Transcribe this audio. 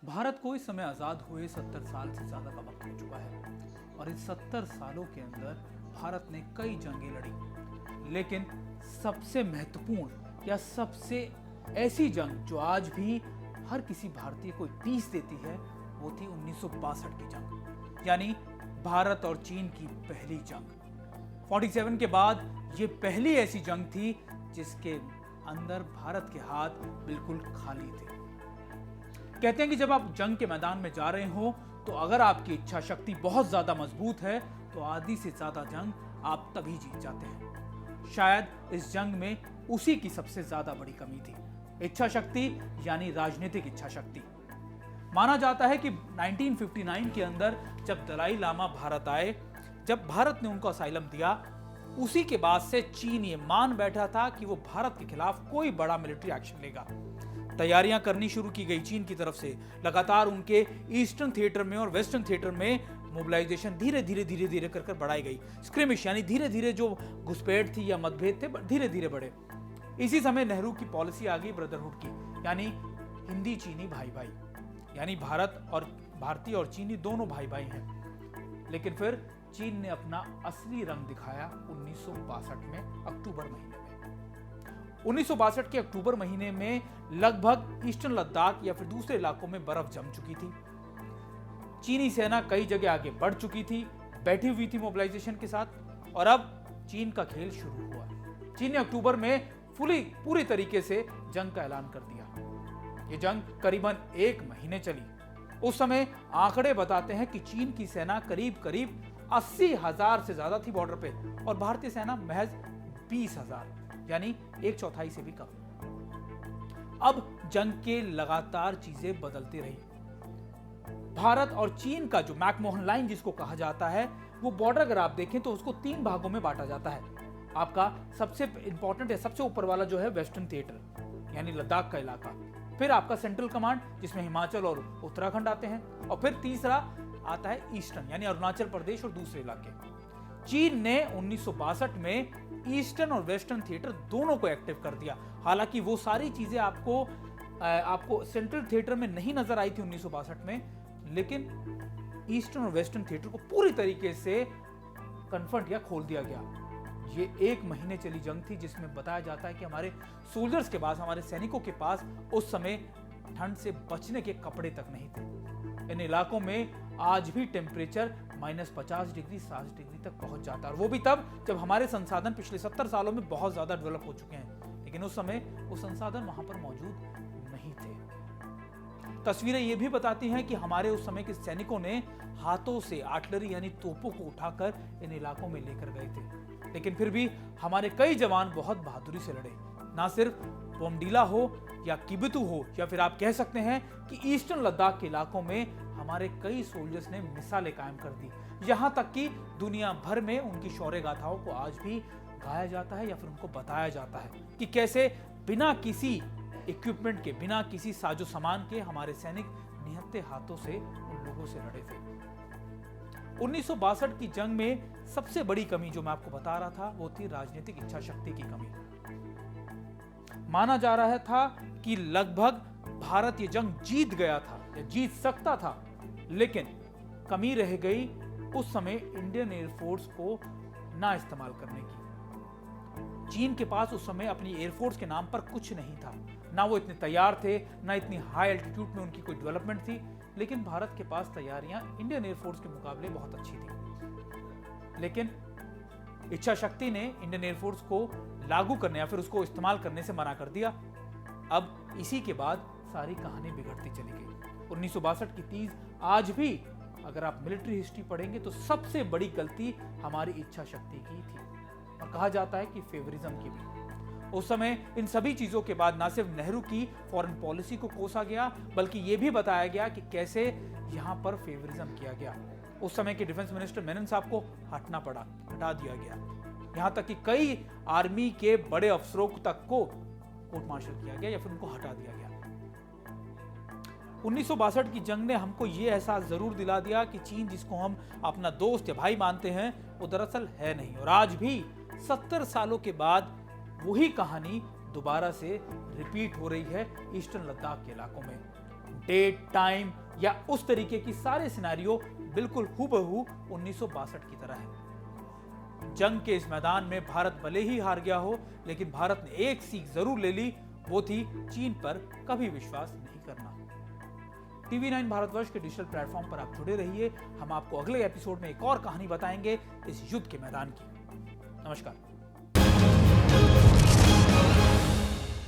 भारत को इस समय आज़ाद हुए 70 साल से ज़्यादा का वक्त हो चुका है और इस 70 सालों के अंदर भारत ने कई जंगें लड़ी, लेकिन सबसे महत्वपूर्ण या सबसे ऐसी जंग जो आज भी हर किसी भारतीय को पीस देती है वो थी 1962 की जंग, यानी भारत और चीन की पहली जंग। 47 के बाद ये पहली ऐसी जंग थी जिसके अंदर भारत के हाथ बिल्कुल खाली थे। कहते हैं कि जब आप जंग के मैदान में जा रहे हो तो अगर आपकी इच्छा शक्ति बहुत ज्यादा मजबूत है तो आधी से ज्यादा जंग आप तभी जीत जाते हैं। शायद इस जंग में उसी की सबसे ज्यादा बड़ी कमी थी, इच्छा शक्ति, यानी राजनीतिक इच्छा शक्ति। माना जाता है कि 1959 के अंदर जब दलाई लामा भारत आए, जब भारत ने उनको असाइलम दिया, उसी के बाद से चीन ये मान बैठा था कि वो भारत के खिलाफ कोई बड़ा मिलिट्री एक्शन लेगा। तैयारियां करनी शुरू की गई चीन की तरफ से। लगातार उनके ईस्टर्न थिएटर में और वेस्टर्न थिएटर में मोबिलाइजेशन धीरे धीरे कर बढ़ाई गई। स्क्रिमिश यानी धीरे धीरे जो घुसपैठ थी या मतभेद थे धीरे धीरे बढ़े। इसी समय नेहरू की पॉलिसी आ गई ब्रदरहुड की, यानी हिंदी चीनी भाई भाई, यानी भारत और भारतीय और चीनी दोनों भाई भाई हैं। लेकिन फिर चीन ने अपना असली रंग दिखाया 1962 में अक्टूबर महीने में। 1962 के अक्टूबर महीने में लगभग ईस्टर्न लद्दाख या फिर दूसरे इलाकों में बर्फ जम चुकी थी। चीनी सेना कई जगह आगे बढ़ चुकी थी, बैठी हुई थी मोबिलाइजेशन के साथ, और अब चीन का खेल शुरू हुआ। चीन ने अक्टूबर में पूरी तरीके से जंग का ऐलान कर दिया। ये जंग करीबन 1 महीने चली। उस समय आंकड़े बताते हैं कि चीन की सेना करीब 80,000 से ज्यादा थी बॉर्डर पे, और भारतीय सेना महज 20,000, यानी 1/4 से भी कम। अब जंग के लगातार चीजें बदलती रही। भारत और चीन का जो मैकमोहन लाइन जिसको कहा जाता है, वो बॉर्डर अगर आप देखें तो उसको 3 भागों में बांटा जाता है। आपका सबसे इंपॉर्टेंट है, सबसे ऊपर वाला जो है वेस्टर्न थिएटर, यानी लद्दाख का इलाका। फिर आपका सेंट्रल कमांड जिसमें हिमाचल और उत्तराखंड आते हैं, और फिर तीसरा आता है ईस्टर्न, यानी अरुणाचल प्रदेश और दूसरे इलाके। चीन ने 1962 में ईस्टर्न और वेस्टर्न थिएटर दोनों को एक्टिव कर दिया। हालांकि वो सारी चीजें आपको सेंट्रल थिएटर में नहीं नजर आई थी 1962 में, लेकिन ईस्टर्न और वेस्टर्न थिएटर को पूरी तरीके से कन्फ्रंट या खोल दिया गया। ये 1 महीने चली जंग थी जिसमें बताया जाता है कि हमारे सोल्जर्स के पास, हमारे सैनिकों के पास उस समय ठंड से बचने के कपड़े तक नहीं थे। इन इलाकों में आज भी टेम्परेचर -50 डिग्री 60 डिग्री तक पहुंच जाता है, और वो भी तब जब हमारे संसाधन पिछले 70 सालों में बहुत ज्यादा डेवलप हो चुके हैं, लेकिन उस समय वो संसाधन वहां पर मौजूद नहीं थे। तस्वीरें ये भी बताती हैं कि हमारे उस समय के सैनिकों ने हाथों से आर्टिलरी यानी तोपों को उठाकर इन इलाकों में लेकर गए थे, लेकिन फिर भी हमारे कई जवान बहुत बहादुरी से लड़े। ना सिर्फ बोमडीला हो या किबितू हो, या फिर आप कह सकते हैं कि ईस्टर्न लद्दाख के इलाकों में हमारे कई सोल्जर्स ने मिसालें कायम कर दी। यहां तक कि दुनिया भर में उनकी शौर्य गाथाओं को आज भी गाया जाता है या फिर उनको बताया जाता है कि कैसे बिना किसी इक्विपमेंट के, बिना किसी साजो सामान के हमारे सैनिक निहत्थे हाथों से उन लोगों से लड़े थे। 1962 की जंग में सबसे बड़ी कमी जो मैं आपको बता रहा था वो थी राजनीतिक इच्छा शक्ति की कमी। माना जा रहा था कि लगभग भारत ये जंग जीत गया था या जीत सकता था, लेकिन कमी रह गई उस समय इंडियन एयरफोर्स को ना इस्तेमाल करने की। चीन के पास उस समय अपनी एयरफोर्स के नाम पर कुछ नहीं था, ना वो इतने तैयार थे, ना इतनी हाई एल्टीट्यूड में उनकी कोई डेवलपमेंट थी, लेकिन भारत के पास तैयारियां इंडियन एयरफोर्स के मुकाबले बहुत अच्छी थी। लेकिन इच्छा शक्ति ने इंडियन एयरफोर्स को लागू करने या फिर उसको इस्तेमाल करने से मना कर दिया। अब इसी के बाद सारी कहानी बिगड़ती चली गई। 1962 की तीज आज भी अगर आप मिलिट्री हिस्ट्री पढ़ेंगे तो सबसे बड़ी गलती हमारी इच्छा शक्ति की थी, और कहा जाता है कि फेवरिज्म की भी। उस समय इन सभी चीजों के बाद ना सिर्फ नेहरू की फॉरेन पॉलिसी को कोसा गया, बल्कि यह भी बताया गया कि कैसे यहां पर फेवरिज्म किया गया। उस समय के डिफेंस मिनिस्टर मेनन साहब को हटा दिया गया। यहां तक कि कई आर्मी के बड़े अफसरों तक को कोर्ट मार्शल किया गया या फिर उनको हटा दिया गया। 1962 की जंग ने हमको यह एहसास जरूर दिला दिया कि चीन जिसको हम अपना दोस्त या भाई मानते हैं वो दरअसल है नहीं, और आज भी 70 सालों के बाद वही कहानी दोबारा से रिपीट हो रही है ईस्टर्न लद्दाख के इलाकों में। डेट, टाइम या उस तरीके की सारे सिनेरियो बिल्कुल हूबहू 1962 की तरह है। जंग के इस मैदान में भारत भले ही हार गया हो, लेकिन भारत ने एक सीख जरूर ले ली, वो थी चीन पर कभी विश्वास नहीं करना। TV9 भारतवर्ष के डिजिटल प्लेटफॉर्म पर आप जुड़े रहिए। हम आपको अगले एपिसोड में एक और कहानी बताएंगे इस युद्ध के मैदान की। नमस्कार।